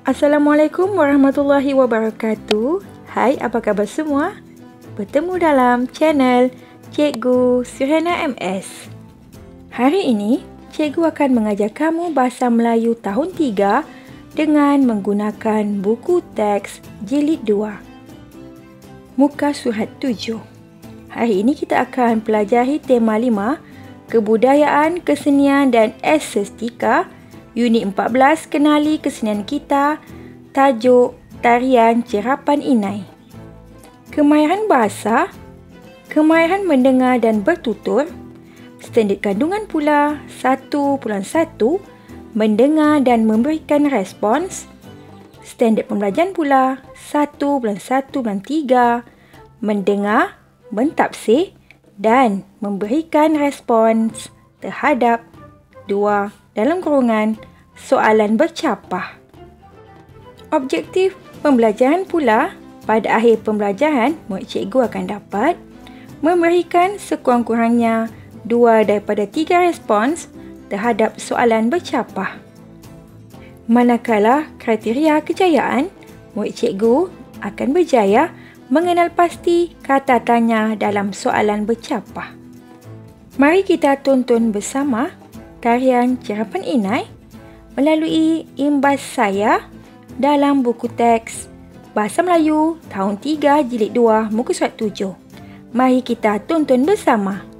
Assalamualaikum warahmatullahi wabarakatuh. Hai, apa khabar semua? Bertemu dalam channel Cikgu Sirhana MS. Hari ini, Cikgu akan mengajar kamu Bahasa Melayu tahun 3 dengan menggunakan buku teks jilid 2. Muka surat 7. Hari ini kita akan pelajari tema 5, Kebudayaan, Kesenian dan Estetika, Unit 14, Kenali Kesenian Kita, tajuk Tarian Cerapan Inai. Kemahiran bahasa, kemahiran mendengar dan bertutur, standard kandungan pula 1.1, mendengar dan memberikan respons, standard pembelajaran pula 1.1.3, mendengar, mentafsir dan memberikan respons terhadap 2 dalam kurungan soalan bercapah. Objektif pembelajaran pula, pada akhir pembelajaran, murid cikgu akan dapat memberikan sekurang-kurangnya 2 daripada 3 respons terhadap soalan bercapah. Manakala kriteria kejayaan, murid cikgu akan berjaya mengenal pasti kata tanya dalam soalan bercapah. Mari kita tonton bersama tarian Cerapan Inai melalui imbas saya dalam buku teks Bahasa Melayu tahun 3 jilid 2 muka surat 7. Mari kita tonton bersama.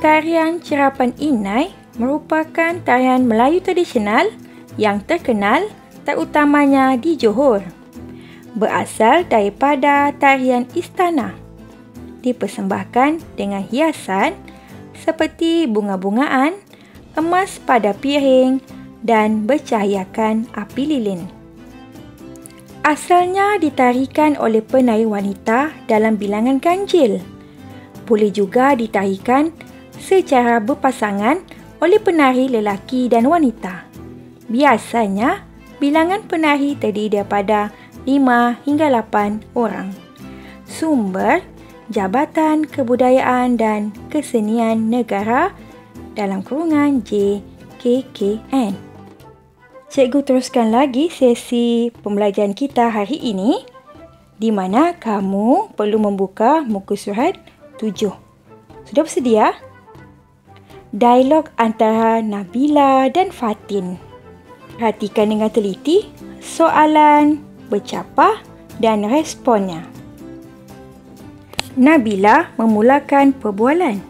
Tarian Cerapan Inai merupakan tarian Melayu tradisional yang terkenal terutamanya di Johor. Berasal daripada tarian istana. Dipersembahkan dengan hiasan seperti bunga-bungaan, emas pada piring dan bercahayakan api lilin. Asalnya ditarikan oleh penari wanita dalam bilangan ganjil. Boleh juga ditarikan secara berpasangan oleh penari lelaki dan wanita. Biasanya, bilangan penari terdiri daripada 5 hingga 8 orang. Sumber Jabatan Kebudayaan dan Kesenian Negara dalam kurungan JKKN. Cikgu teruskan lagi sesi pembelajaran kita hari ini di mana kamu perlu membuka muka surat 7. Sudah bersedia? Dialog antara Nabila dan Fatin. Perhatikan dengan teliti soalan, bercapah dan responnya. Nabila memulakan perbualan.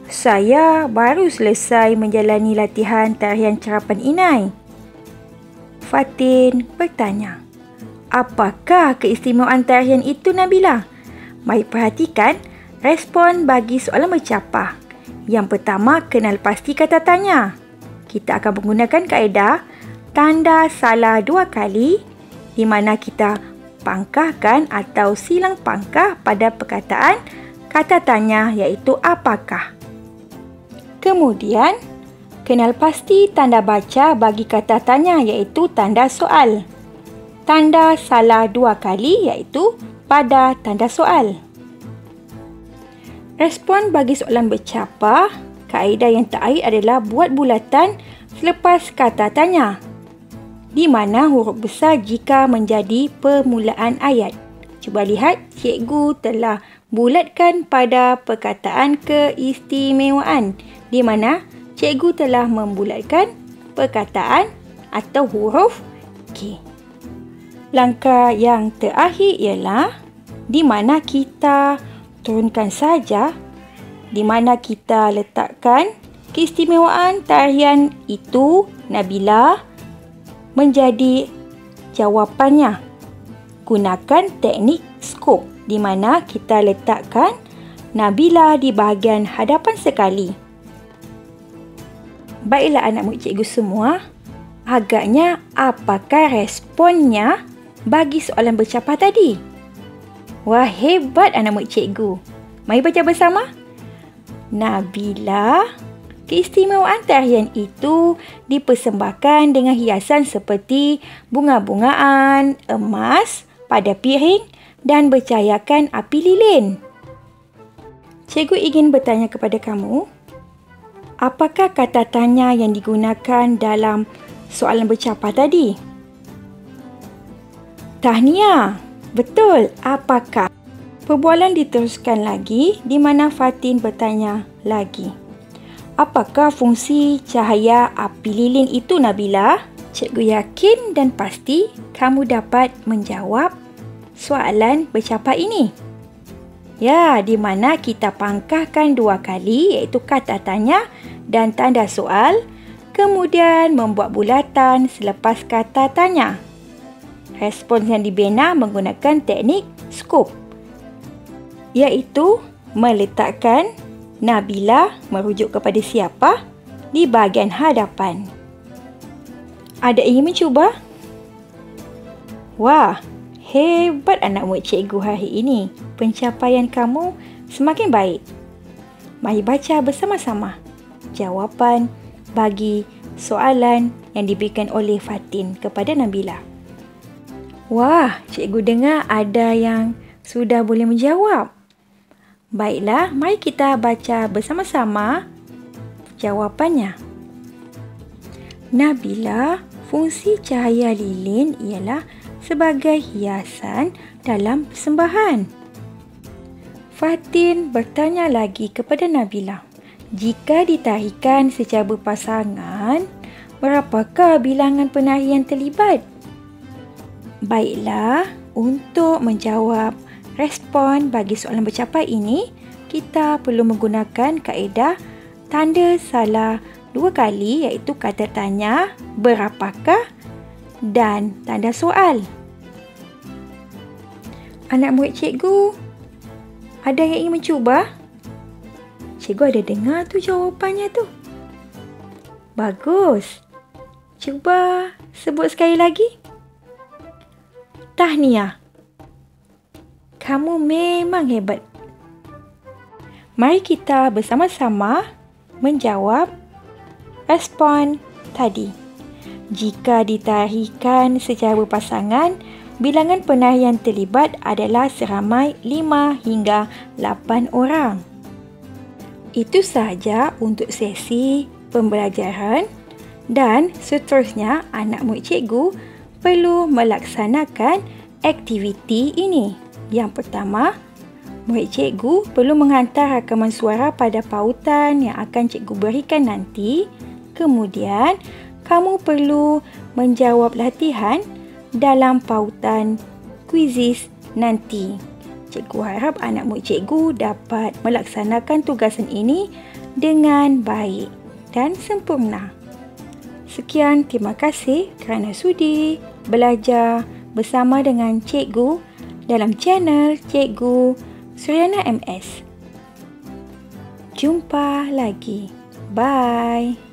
Saya baru selesai menjalani latihan tarian cerapan inai. Fatin bertanya, apakah keistimewaan tarian itu, Nabila? Mari perhatikan respon bagi soalan bercapah. Yang pertama, kenal pasti kata tanya. Kita akan menggunakan kaedah tanda salah 2 kali di mana kita pangkahkan atau silang pangkah pada perkataan kata tanya iaitu apakah. Kemudian, kenal pasti tanda baca bagi kata tanya iaitu tanda soal. Tanda salah 2 kali iaitu pada tanda soal. Respon bagi soalan bercapah, kaedah yang terakhir adalah buat bulatan selepas kata tanya, di mana huruf besar jika menjadi permulaan ayat. Cuba lihat, cikgu telah bulatkan pada perkataan keistimewaan, di mana cikgu telah membulatkan perkataan atau huruf K. Langkah yang terakhir ialah di mana kita turunkan saja, di mana kita letakkan keistimewaan tarian itu, Nabila, menjadi jawapannya. Gunakan teknik skop, di mana kita letakkan Nabila di bahagian hadapan sekali. Baiklah anak murid cikgu semua, agaknya apakah responnya bagi soalan bercapah tadi? Wah, hebat anak murid cikgu. Mari baca bersama. Nabila, keistimewaan tarian itu dipersembahkan dengan hiasan seperti bunga-bungaan, emas pada piring dan bercahayakan api lilin. Cikgu ingin bertanya kepada kamu, apakah kata tanya yang digunakan dalam soalan bercapah tadi? Tahniah. Betul. Apakah? Perbualan diteruskan lagi di mana Fatin bertanya lagi. Apakah fungsi cahaya api lilin itu, Nabila? Cikgu yakin dan pasti kamu dapat menjawab soalan bercapah ini. Ya, di mana kita pangkahkan 2 kali iaitu kata tanya dan tanda soal, kemudian membuat bulatan selepas kata tanya. Respons yang dibina menggunakan teknik skop, iaitu meletakkan Nabila merujuk kepada siapa di bahagian hadapan. Ada ingin mencuba? Wah, hebat anak murid cikgu hari ini. Pencapaian kamu semakin baik. Mari baca bersama-sama jawapan bagi soalan yang diberikan oleh Fatin kepada Nabila. Wah, cikgu dengar ada yang sudah boleh menjawab. Baiklah, mari kita baca bersama-sama jawapannya. Nabila, fungsi cahaya lilin ialah sebagai hiasan dalam persembahan. Fatin bertanya lagi kepada Nabila, jika ditarikan secara berpasangan, berapakah bilangan penari yang terlibat? Baiklah, untuk menjawab respon bagi soalan bercapah ini, kita perlu menggunakan kaedah tanda salah 2 kali iaitu kata tanya, berapakah dan tanda soal. Anak murid cikgu, ada yang ingin mencuba? Cikgu ada dengar tu jawapannya tu. Bagus. Cuba sebut sekali lagi. Tahniah. Kamu memang hebat. Mari kita bersama-sama menjawab respon tadi. Jika ditarikan secara berpasangan, bilangan penari yang terlibat adalah seramai 5 hingga 8 orang. Itu sahaja untuk sesi pembelajaran dan seterusnya anak murid cikgu perlu melaksanakan aktiviti ini. Yang pertama, murid cikgu perlu menghantar rakaman suara pada pautan yang akan cikgu berikan nanti. Kemudian, kamu perlu menjawab latihan dalam pautan kuisis nanti. Cikgu harap anak murid cikgu dapat melaksanakan tugasan ini dengan baik dan sempurna. Sekian, terima kasih kerana sudi belajar bersama dengan cikgu dalam channel Cikgu Suryana MS. Jumpa lagi. Bye.